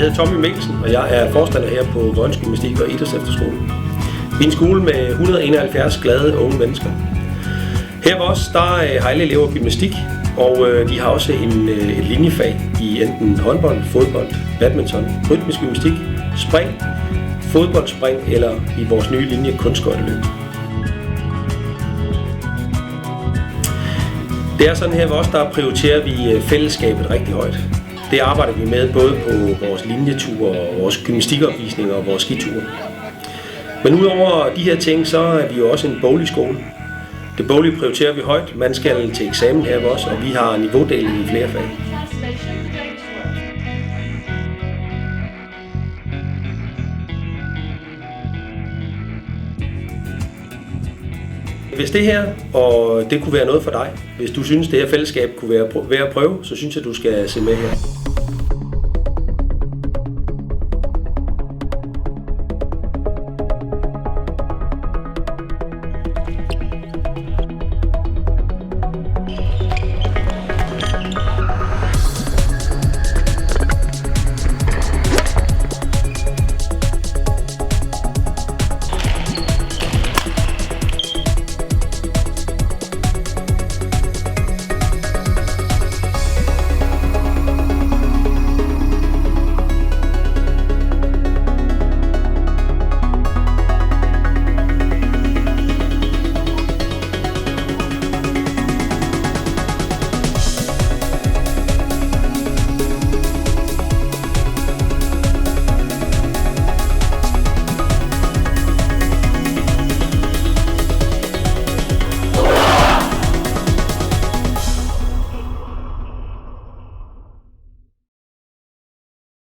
Jeg hedder Tommy Mikkelsen, og jeg er forstander her på Vojens Gymnastik- og Idrætsefterskole. Vi er en skole med 171 glade unge mennesker. Her ved os, der har alle elever gymnastik, og de har også et linjefag i enten håndbold, fodbold, badminton, rytmisk gymnastik, spring, fodboldspring eller i vores nye linje kunstskøjteløb. Det er sådan her ved os, der prioriterer vi fællesskabet rigtig højt. Det arbejder vi med både på vores linjeture, vores gymnastikopvisninger og vores skiture. Men udover de her ting, så er vi jo også en boglig skole. Det boglige prioriterer vi højt. Man skal til eksamen her ved os, og vi har niveaudeling i flere fag. Hvis det her, og det kunne være noget for dig, hvis du synes, det her fællesskab kunne være værd at prøve, så synes jeg, du skal se med her.